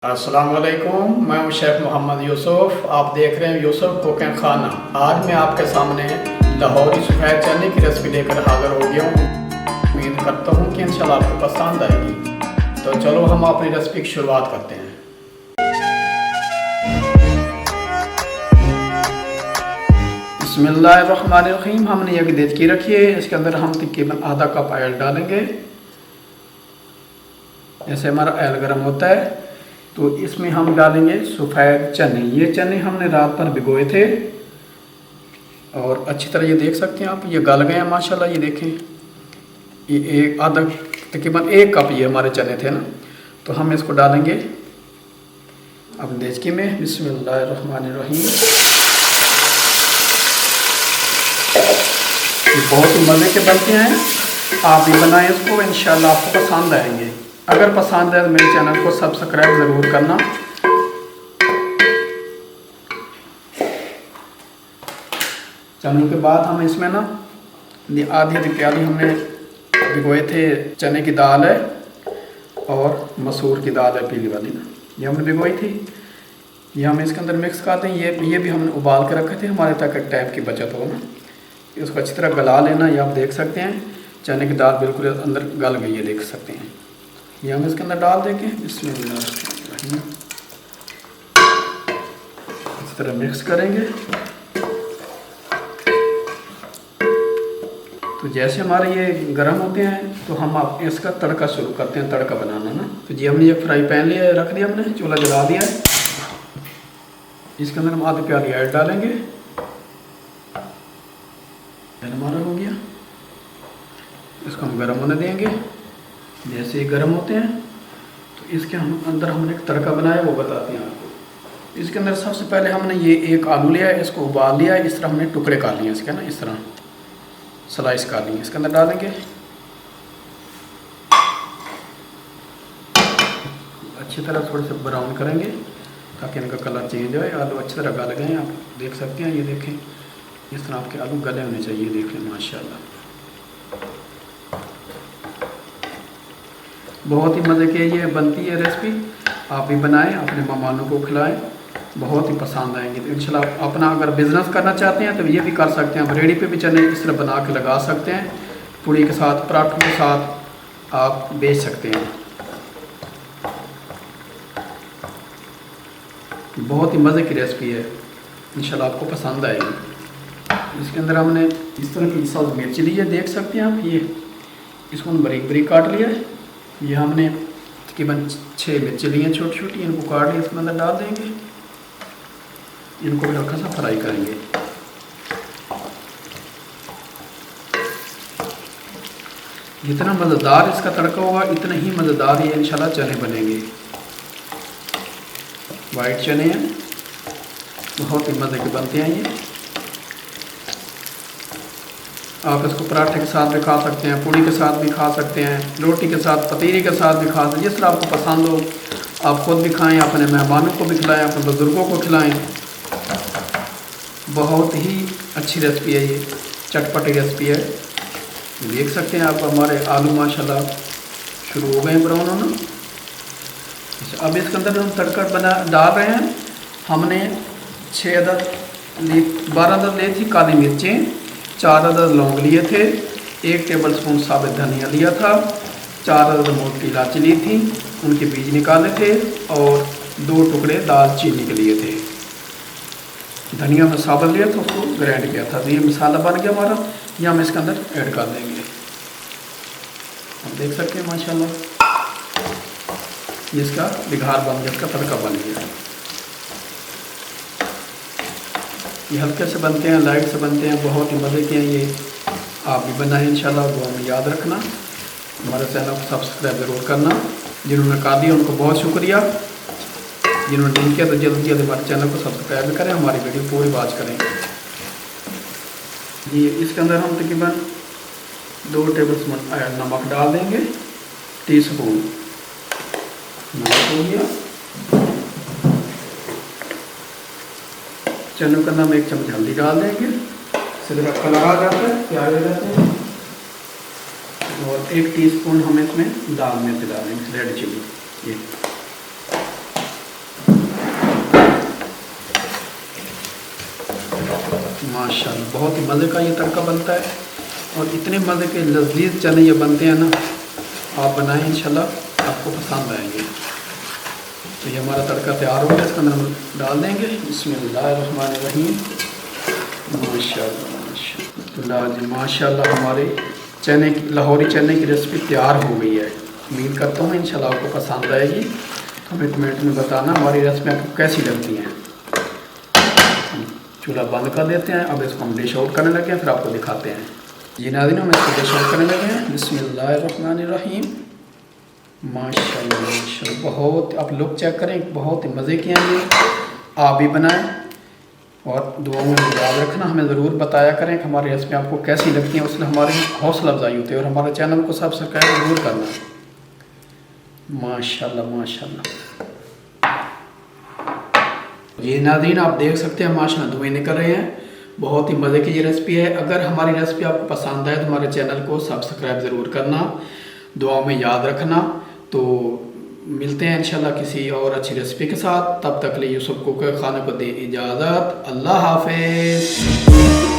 अस्सलाम वालेकुम, मैं हूं शेफ़ मोहम्मद यूसुफ। आप देख रहे हैं यूसुफ कुक एंड खाना। आज मैं आपके सामने लाहौरी सफ़ेद चने की रेसिपी लेकर हाज़िर हो गया हूं। उम्मीद करता हूं कि इंशाल्लाह आपको पसंद आएगी। तो चलो हम अपनी रेसिपी की शुरुआत करते हैं। बिस्मिल्लाहिर्रहमानिर्रहीम। हमने एक देचकी रखी है, इसके अंदर हम तकरीबन आधा कप ऑयल डालेंगे। जैसे हमारा ऑयल गर्म होता है तो इसमें हम डालेंगे सफ़ेद चने। ये चने हमने रात भर भिगोए थे और अच्छी तरह ये देख सकते हैं आप, ये गल गए हैं माशाल्लाह। ये देखें, ये एक आधा तकरीबन 1 कप ये हमारे चने थे ना। तो हम इसको डालेंगे अब देचकी में। बिस्मिल्लाहिर्रहमानिर्रहीम। ये बहुत ही मज़े के बनते हैं, आप भी बनाएं इसको, इंशाल्लाह आपको पसंद आएंगे। अगर पसंद है तो मेरे चैनल को सब्सक्राइब ज़रूर करना। चने के बाद हम इसमें ना आधी आधी प्याली हमने भिगोए थे चने की दाल है और मसूर की दाल है पीली वाली ना, ये हमने भिगोई थी। ये हम इसके अंदर मिक्स करते हैं। ये भी हमने उबाल के रखे थे हमारे, तक एक टाइम की बचत हो ना। इसको अच्छी तरह गला लेना। ये आप देख सकते हैं चने की दाल बिल्कुल अंदर गल गई है, देख सकते हैं। ये हम इसके अंदर डाल देंगे। बिस्मिल्लाह, इस तरह मिक्स करेंगे। तो जैसे हमारे ये गर्म होते हैं तो हम आप इसका तड़का शुरू करते हैं, तड़का बनाना ना। तो जी हमने एक फ्राई पैन लिया है, रख दिया हमने, चूल्हा जला दिया है। इसके अंदर हम आधी प्याली ऐड डालेंगे। हमारा हो गया, इसको हम गर्म होने देंगे। जैसे ही गर्म होते हैं तो इसके हम अंदर हमने एक तड़का बनाया, वो बताते हैं आपको। इसके अंदर सबसे पहले हमने ये एक आलू लिया है, इसको उबाल लिया है। इस तरह हमने टुकड़े काट लिए इसके ना, इस तरह स्लाइस काट लिए। इसके अंदर डालेंगे, अच्छी तरह थोड़े से ब्राउन करेंगे ताकि इनका कलर चेंज हो। आलू अच्छी तरह गल गए हैं, आप देख सकते हैं। ये देखें, इस तरह आपके आलू गले होने चाहिए, देख लें माशाल्लाह। बहुत ही मज़े की ये बनती है रेसिपी, आप भी बनाएं, अपने मेहमानों को खिलाएं, बहुत ही पसंद आएंगे। तो इंशाल्लाह अपना अगर बिज़नेस करना चाहते हैं तो ये भी कर सकते हैं। आप रेडी पे भी चने इस तरह बना के लगा सकते हैं, पूड़ी के साथ, पराठों के साथ आप बेच सकते हैं। बहुत ही मज़े की रेसिपी है, इंशाल्लाह आपको पसंद आएगी। इसके अंदर हमने इस तरह की सब्ज़ मिर्च ली है, देख सकते हैं आप। ये इसको हम बारीक बारीक काट लिया है। ये हमने तकरीबन 6 मिर्च ली हैं छोटी छोटी, इनको काट लिया, इसमें अंदर डाल देंगे। इनको भी हल्का सा फ्राई करेंगे। जितना मज़ेदार इसका तड़का होगा इतने ही मज़ेदार ये इंशाल्लाह चने बनेंगे। वाइट चने हैं, बहुत ही मज़े के बनते हैं ये। आप इसको पराठे के साथ भी खा सकते हैं, पूड़ी के साथ भी खा सकते हैं, रोटी के साथ, पतीली के साथ भी खा सकते हैं, जिस तरह आपको पसंद हो। आप खुद भी खाएं, अपने मेहमानों को भी खिलाएं, अपने बुज़ुर्गों को खिलाएं। बहुत ही अच्छी रेसिपी है ये, चटपटी रेसिपी है। देख सकते हैं आप, हमारे आलू माशाल्लाह शुरू हो गए ब्राउन होना। अब इसके अंदर हम तड़का बना डाल रहे हैं। हमने 12 अदद ली थी काली मिर्चें, 4 अदद लौंग लिए थे, 1 टेबलस्पून साबित धनिया लिया था, 4 अदद मोटी इलायची ली थी, उनके बीज निकाले थे, और 2 टुकड़े दालचीनी के लिए थे। धनिया में साबित लिया था, उसको ग्राइंड किया था। तो ये मसाला बन गया हमारा, ये हम इसके अंदर ऐड कर देंगे। हम देख सकते हैं माशाल्लाह इसका बिघार बन गया, इसका तड़का बन गया। ये हल्के से बनते हैं, लाइट से बनते हैं, बहुत ही मज़े के हैं ये। आप भी बनाएं इंशाल्लाह, वो हमें याद रखना। हमारे चैनल को सब्सक्राइब ज़रूर करना। जिन्होंने कर दिया उनको बहुत शुक्रिया, जिन्होंने नहीं किया तो जल्दी जल्दी हमारे चैनल को सब्सक्राइब करें, हमारी वीडियो पूरी वॉच करें। ये इसके अंदर हम तकरीबन 2 टेबलस्पून नमक डाल देंगे, टीस्पून नमक हो गया। चने के अंदर हम 1 चम्मच हल्दी डाल देंगे, इससे जरा कलर आ जाता है, प्यारे रहते हैं। और 1 टीस्पून हम इसमें लाल मिर्च डालेंगे, रेड चिली। ये माशाल्लाह बहुत ही मज़े का ये तड़का बनता है और इतने मज़े के लजीज चने ये बनते हैं ना, आप बनाएं इंशाल्लाह आपको पसंद आएंगे। तो ये हमारा तड़का तैयार हो गया, इसके अंदर हम डाल देंगे। बिस्मिल्लाहिर्रहमानिर्रहीम। माशाल्लाह जी माशाल्लाह हमारे चने की लाहौरी चने की रेसिपी तैयार हो गई है। उम्मीद करता हूँ इंशाल्लाह आपको पसंद आएगी। हमें कमेंट में बताना हमारी रेसिपी आपको कैसी लगती हैं। चूल्हा बंद कर देते हैं, अब इसको हम डिश आउट करने लगे हैं, फिर आपको दिखाते हैं। जी नाज़रीन हम इसको डिश आउट करने लगे हैं। बिस्मिल्लाहिर्रहमानिर्रहीम। माशाल्लाह माशाल्लाह बहुत, आप लुक चेक करें, बहुत ही मज़े के हैं ये। आप भी बनाएं और दुआओं में याद रखना, हमें ज़रूर बताया करें कि हमारी रेसिपी आपको कैसी लगती हैं, उसमें हमारी हौसला अफजाई होती है। और हमारे चैनल को सब्सक्राइब ज़रूर करना। माशाल्लाह माशाल्लाह ये नाज़रीन आप देख सकते हैं माशाल्लाह धुएँ निकल रहे हैं। बहुत ही मज़े की ये रेसिपी है। अगर हमारी रेसिपी आपको पसंद आए तो हमारे चैनल को सब्सक्राइब ज़रूर करना, दुआओं में याद रखना। तो मिलते हैं इंशाल्लाह किसी और अच्छी रेसिपी के साथ। तब तक लिए यूसुफ कुक खाने को दे इजाज़त। अल्लाह हाफ़िज़।